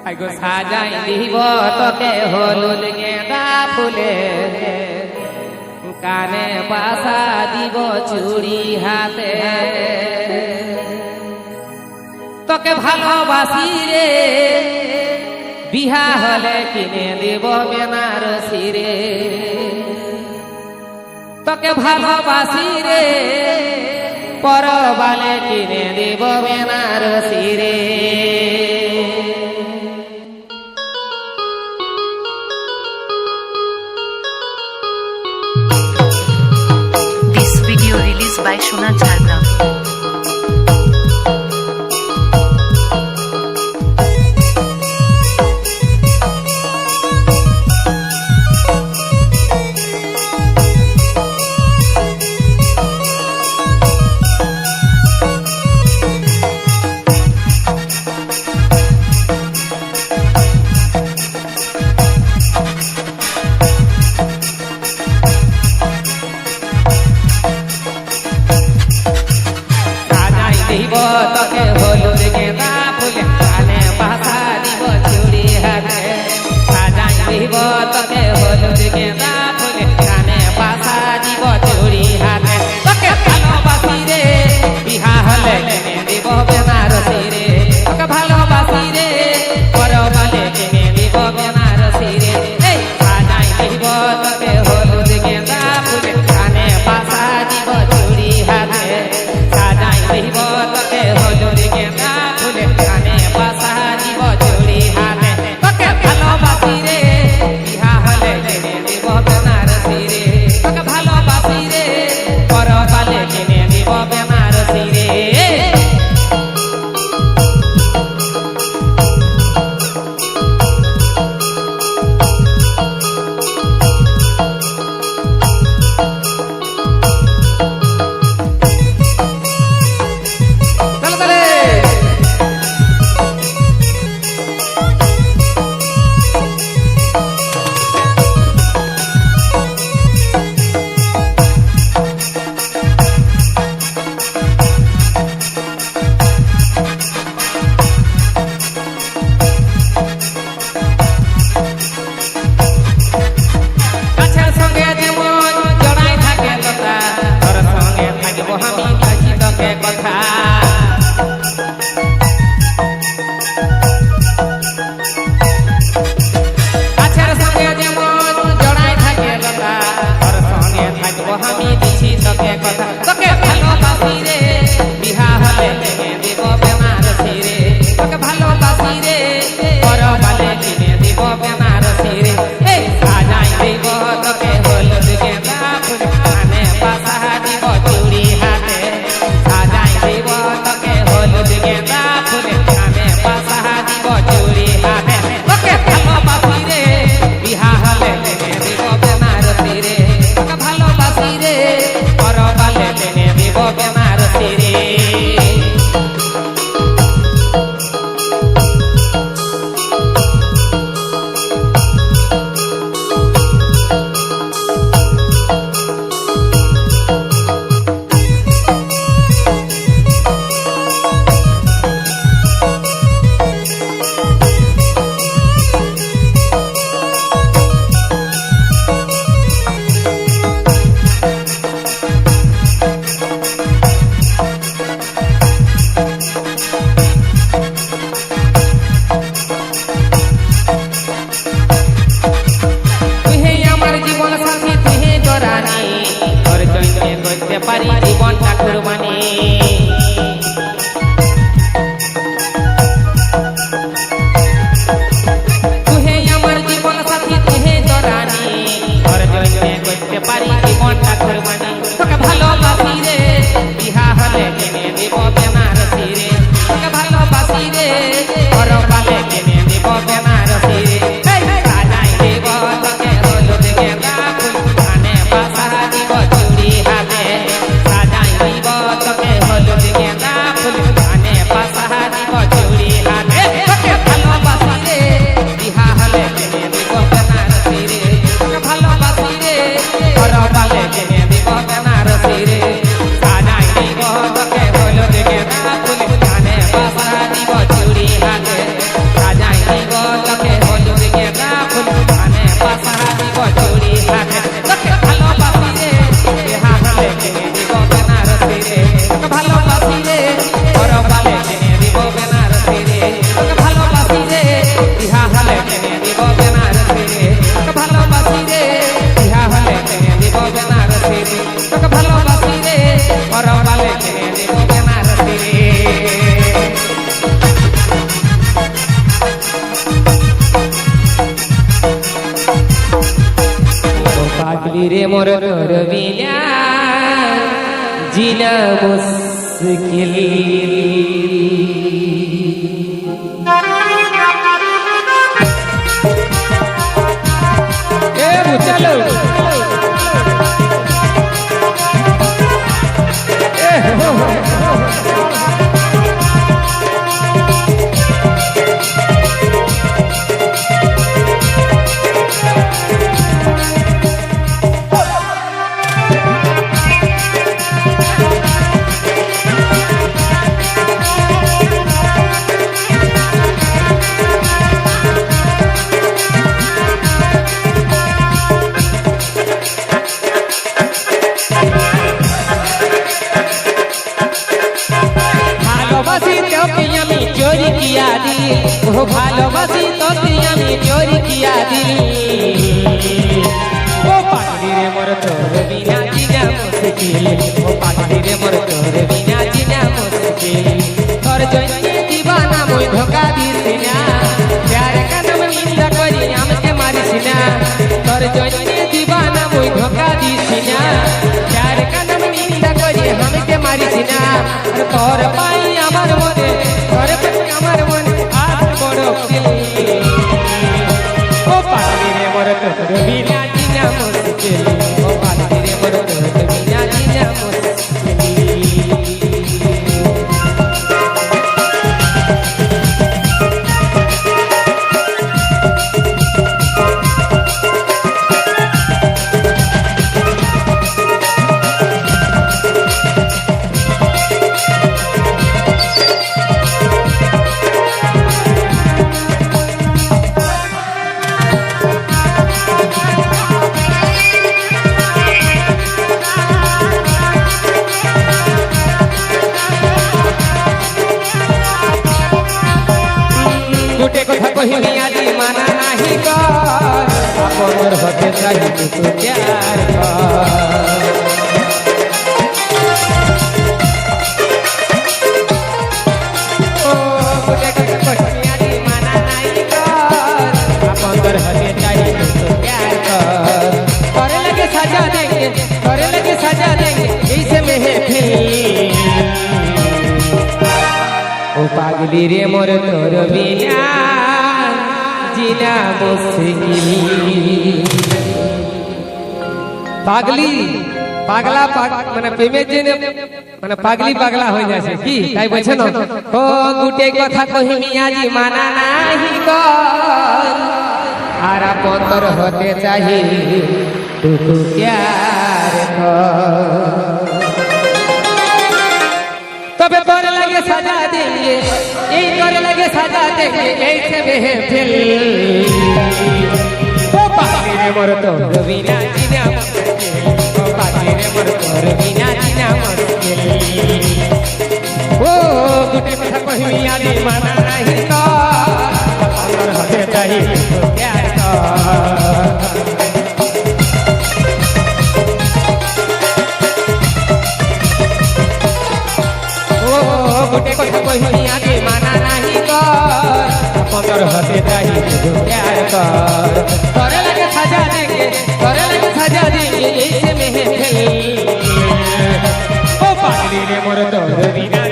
I go সাজাই দিব তোকে হলুদ গেঁদা ফুলে, কানে বাসা দিব চুড়ি হাতে। তোকে ভালোবাসি রে, বিহা হলে কিনে দেব বেনারসি রে। তোকে ভালোবাসি রে, পরবালে কিনে দেব বেনারসি রে। This video released by Shona Jhargram. তোকে হলুদ গেঁদা ফুলে, কানে বাসা দিব চুড়ি হাতে। সাজাই দিব তোকে হলুদ গেঁদা ফুলে, কানে বাসা দিব চুড়ি হাতে। তোকে ভালোবাসি রে, বিহা হলে কিনে দিব বেনারসি রে। তোকে ভালোবাসি রে, পরবালে কিনে দিব বেনারসি রে। এই সাজাই দিব তোকে হলুদ গেঁদা ফুলে, কানে বাসা দিব চুড়ি হাতে। সাজাই দিব তোকে হলুদ গেঁদা ফুলে, কানে বাসা দিব চুড়ি হাতে। তোকে ভালোবাসি রে, বিহা হলে কিনে দিব পাগলি রে মোর তোর বিনা জিনা মুশকিল এ বুঝালো এ হো হো चोरी किया दिल वो भालोबासी तो আমি चोरी किया दिल ओ पागली रे मोर तोर बिना जीना मुश्किल ओ पागली रे मोर तोर बिना जीना मुश्किल तोर जन्मे दीवाना मोय धोखा दिसिना प्यार का नाम निंदा करी हमके मारिसिना तोर जन्मे दीवाना मोय धोखा दिसिना प्यार का नाम निंदा करी हमके मारिसिना और तोर पाई আমার মনে তোর প্রতি আমার মনে আজ বড় দিল ও পাগলি রে মোর তোর বিনা জিনা মুশকিল ও পাগলি রে মোর তোর বিনা জিনা মুশকিল गुटे কথা কহিনি আজি মানা নাহি কর আপনর হতে চাই তু প্যার কর ও গুটে কথা কহিনি আজি মানা নাহি কর আপনর হতে চাই তু প্যার কর করে लगे सजा देंगे ऐसे महफिल ओ पागली रे मोर तोर बिना जीना मुश्किल पागली पागला মানে প্রেমের জন্য মানে পাগলি পাগলা হয়ে যাচ্ছে কি তাই বলছ না ও গুটে কথা কহিনি আজি মানা নাহি কর আর আপন তোর হতে চাহি तू प्यार कर तबे तोरे लगे सजा देंगे यही तोरे लगे सजा देंगे ऐसे महफिल ओ पागली रे मोर तोर बिना जीना मुश्किल ओ पागली रे मोर तोर बिना जीना मुश्किल ओ गुटे কথা কহিনি আজি মানা নাহি কর তোর হতে চাহি तू प्यार कर गुटे কথা কহিনি আগে মানা নাহি কর আপনর হতে চাই তু প্যার কর তোরে লাগে সাজা দেंगे ऐसे महफिल ओ पागली रे मोर तोर बिना